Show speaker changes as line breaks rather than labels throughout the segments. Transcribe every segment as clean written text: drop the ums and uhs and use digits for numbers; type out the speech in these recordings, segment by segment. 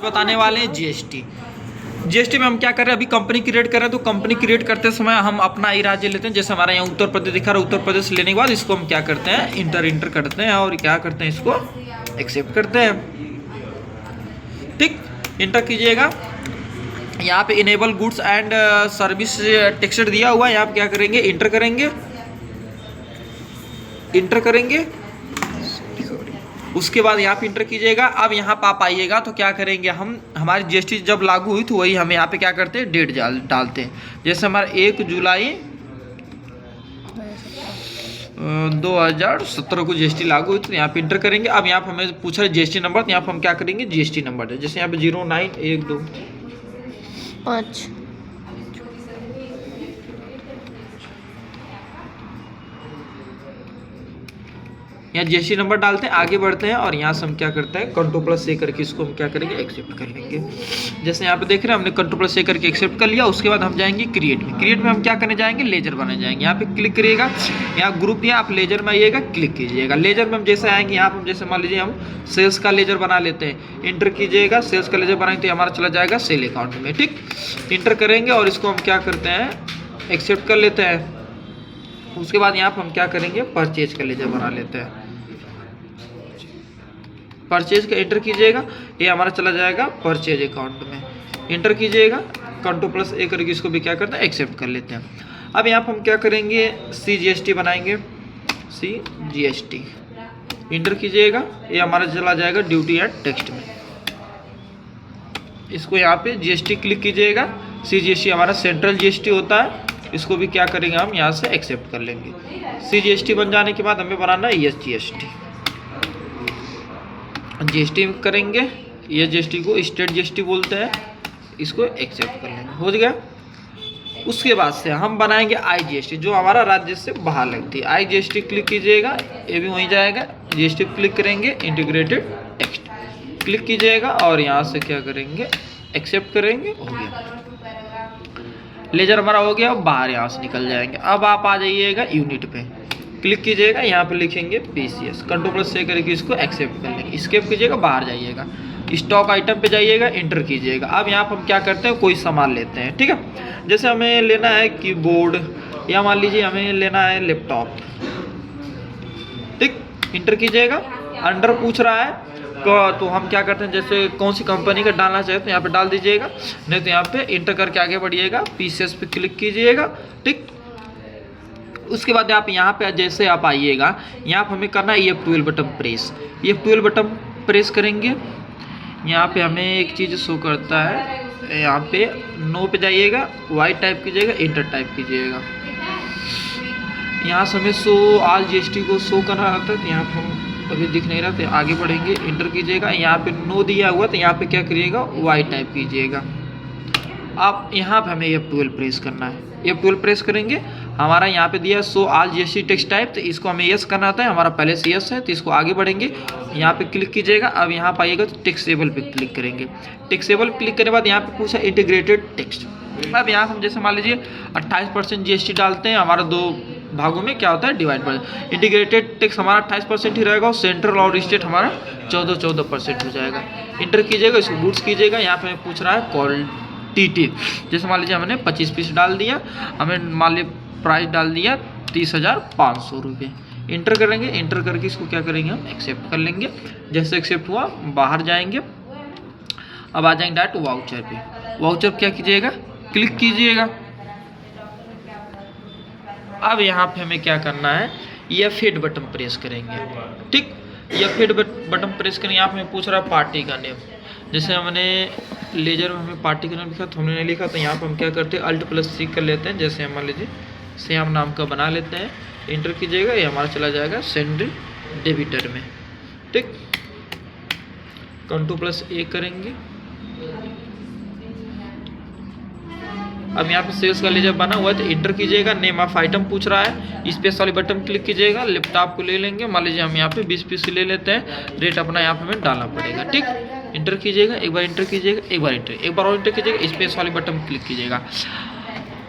बताने वाले हैं जीएसटी। जीएसटी में हम क्या कर रहे हैं, अभी कंपनी क्रिएट कर रहे हैं, तो कंपनी क्रिएट करते समय हम अपना ही राज्य लेते हैं। जैसे हमारे यहाँ उत्तर प्रदेश दिखा रहा है, उत्तर प्रदेश लेने के बाद इसको हम क्या करते हैं, इंटर करते हैं और क्या करते हैं, इसको एक्सेप्ट करते हैं। ठीक, इंटर कीजिएगा। यहाँ पे enable goods and service texture दिया हुआ है, यहाँ पे क्या करेंगे, इंटर करेंगे। उसके बाद यहाँ पे इंटर कीजिएगा। अब यहाँ पे आप आइएगा तो क्या करेंगे, हम हमारी जीएसटी जब लागू हुई तो वही हम यहाँ पे क्या करते हैं, डेट डालते हैं। जैसे हमारा 1 जुलाई 2017 को जीएसटी लागू हुई तो यहाँ पे इंटर करेंगे। अब यहाँ पे हमें पूछा है जीएसटी नंबर, तो यहाँ पे हम क्या करेंगे, जीएसटी नंबर है। जैसे यहाँ पे 0912 यहाँ जीएसटी नंबर डालते हैं, आगे बढ़ते हैं और यहाँ से हम क्या करते हैं, Ctrl+A करके इसको हम क्या करेंगे, एक्सेप्ट कर लेंगे। जैसे यहाँ पे देख रहे हैं हमने Ctrl+A करके एक्सेप्ट कर लिया। उसके बाद हम जाएंगे क्रिएट में। क्रिएट में हम क्या करने जाएंगे, लेजर बनाने जाएंगे। यहाँ पे क्लिक करिएगा, यहाँ ग्रुप दिया, आप लेजर में आइएगा, क्लिक कीजिएगा। लेजर में हम जैसे आएंगे, यहाँ पर हम जैसे मान लीजिए हम सेल्स का लेजर बना लेते हैं, इंटर कीजिएगा। सेल्स का लेजर बनाएंगे तो हमारा चला जाएगा सेल अकाउंट में। ठीक, इंटर करेंगे और इसको हम क्या करते हैं, एक्सेप्ट कर लेते हैं। उसके बाद यहाँ पर हम क्या करेंगे, परचेज का लेजर बना लेते हैं। परचेज का इंटर कीजिएगा, ये हमारा चला जाएगा परचेज अकाउंट में। इंटर कीजिएगा, Ctrl+A करके इसको भी क्या करते हैं, एक्सेप्ट कर लेते हैं। अब यहाँ पर हम क्या करेंगे, CGST बनाएंगे, CGST इंटर कीजिएगा, ये हमारा चला जाएगा ड्यूटी एंड टेक्स्ट में। इसको यहाँ पे GST क्लिक कीजिएगा। CGST हमारा सेंट्रल GST होता है, इसको भी क्या करेंगे, हम यहाँ से एक्सेप्ट कर लेंगे। CGST बन जाने के बाद हमें बनाना है SGST। जीएसटी करेंगे, ये जीएसटी को स्टेट जीएसटी बोलते हैं, इसको एक्सेप्ट कर लेंगे, हो गया। उसके बाद से हम बनाएंगे IGST, जो हमारा राज्य से बाहर लगती है। IGST क्लिक कीजिएगा, ये भी वहीं जाएगा। जीएसटी क्लिक करेंगे, इंटीग्रेटेड टेक्स्ट क्लिक कीजिएगा और यहाँ से क्या करेंगे, एक्सेप्ट करेंगे, हो गया। लेजर हमारा हो गया, अब बाहर यहाँ से निकल जाएंगे। अब आप आ जाइएगा यूनिट पे, क्लिक कीजिएगा, यहाँ पे लिखेंगे PCS, Ctrl+A करके इसको एक्सेप्ट कर लेंगे। स्केप कीजिएगा, बाहर जाइएगा, स्टॉक आइटम पे जाइएगा, इंटर कीजिएगा। अब यहाँ पर हम क्या करते हैं, कोई सामान लेते हैं। ठीक है, जैसे हमें लेना है कीबोर्ड, या मान लीजिए हमें लेना है लैपटॉप। ठीक, इंटर कीजिएगा। अंडर पूछ रहा है तो हम क्या करते हैं, जैसे कौन सी कंपनी का डालना चाहे तो यहाँ पे डाल दीजिएगा, नहीं तो यहाँ पे इंटर करके आगे बढ़िएगा, PCS पे क्लिक कीजिएगा। ठीक, उसके बाद आप यहाँ पे जैसे आप आइएगा, यहाँ पे हमें करना है F12 button press. F12 button press करेंगे, यहाँ पे हमें एक चीज़ शो करता है, यहाँ पे नो पे जाइएगा, वाइट टाइप कीजिएगा, इंटर टाइप कीजिएगा। यहाँ से हमें शो ऑल GST को शो करना रहता है, तो यहाँ पे हम अभी दिख नहीं रहा, तो आगे बढ़ेंगे, इंटर कीजिएगा। यहाँ पे नो दिया हुआ, तो यहाँ पे क्या करिएगा, वाइट टाइप कीजिएगा। अब यहाँ पे हमें F12 प्रेस करना है। F12 प्रेस करेंगे, हमारा यहाँ पे दिया show all GST text type, तो इसको हमें यस करना आता है, हमारा पहले से यस है, तो इसको आगे बढ़ेंगे, यहाँ पे क्लिक कीजिएगा। अब यहाँ पे आइएगा तो टेक्सेबल पे क्लिक करेंगे। टेक्सेबल क्लिक करने के बाद यहाँ पे पूछा इंटीग्रेटेड टेक्स्ट। अब यहाँ हम जैसे मान लीजिए 28% GST डालते हैं, हमारा 2 भागों में क्या होता है, डिवाइड बाय। इंटीग्रेटेड टैक्स हमारा 28% ही रहेगा और सेंट्रल और स्टेट हमारा 14% हो जाएगा। इंटर कीजिएगा, इसको बूट्स कीजिएगा। यहाँ पे पूछ रहा है क्वांटिटी, जैसे मान लीजिए हमने 25 पीस डाल दिया, हमें मान लीजिए प्राइस डाल दिया 30,500 रुपये। इंटर करेंगे, इंटर करके इसको क्या करेंगे, हम एक्सेप्ट कर लेंगे। जैसे एक्सेप्ट हुआ, बाहर जाएंगे, अब आ जाएंगे डायरेक्ट वाउचर पे। वाउचर क्या कीजिएगा, क्लिक कीजिएगा। अब यहाँ पे हमें क्या करना है, F8 बटन प्रेस करेंगे। ठीक, F8 बटन प्रेस करेंगे। यहाँ पे हमें पूछ रहा है पार्टी का नेम, जैसे हमने लेजर में हमें पार्टी का नाम लिखा, तो हमने नहीं लिखा, तो यहाँ पे हम क्या करते हैं, Alt+C कर लेते हैं। जैसे हम मान लीजिए श्याम नाम का बना लेते हैं, इंटर कीजिएगा, ये हमारा चला जाएगा सेंड डेबिटर में। ठीक, Ctrl+A करेंगे। अब यहाँ पे सेल्स का लेजर बना हुआ है, तो इंटर कीजिएगा। नेम ऑफ आइटम पूछ रहा है, स्पेस वाली बटन क्लिक कीजिएगा। लैपटॉप को ले लेंगे, मान लीजिए हम यहाँ पे 20 पीस ले लेते हैं, रेट अपना यहाँ पे हमें डालना पड़ेगा। ठीक, इंटर कीजिएगा, एक बार इंटर कीजिएगा, एक बार और इंटर कीजिएगा, स्पेस वाली बटन क्लिक कीजिएगा।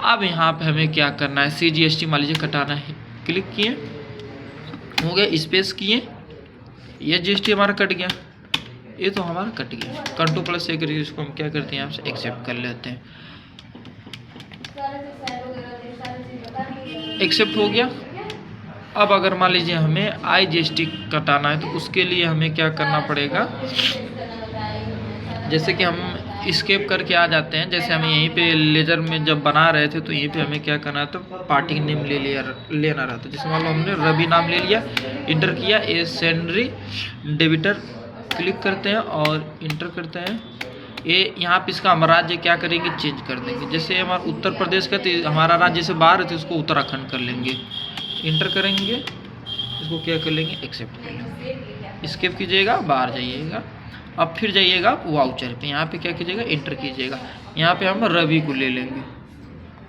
अब यहाँ पे हमें क्या करना है, CGST मान लीजिए कटाना है, क्लिक किए, हो गया, स्पेस किए, ये GST हमारा कट गया। ये तो हमारा कट गया। Ctrl+A करके इसको हम क्या करते हैं, यहाँ से एक्सेप्ट कर लेते हैं। एक्सेप्ट हो गया। अब अगर मान लीजिए हमें IGST कटाना है तो उसके लिए हमें क्या करना पड़ेगा, जैसे कि हम स्केप करके आ जाते हैं। जैसे हम यहीं पे लेजर में जब बना रहे थे तो यहीं पे हमें क्या करना था, पार्टी नेम लेना रहता। जैसे मान लो हमने रवि नाम ले लिया, इंटर किया, ए सैलरी डेबिटर क्लिक करते हैं और इंटर करते हैं। ये यहाँ पे इसका हम राज्य क्या करेंगे, चेंज कर देंगे। जैसे हमारा उत्तर प्रदेश का, तो हमारा राज्य से बाहर है तो इसको उत्तराखंड कर लेंगे। इंटर करेंगे, इसको क्या कर लेंगे, एक्सेप्ट कर लेंगे। स्केप कीजिएगा, बाहर जाइएगा, अब फिर जाइएगा वाउचर पे। यहाँ पे क्या कीजिएगा, इंटर कीजिएगा। यहाँ पे हम रवि को ले लेंगे।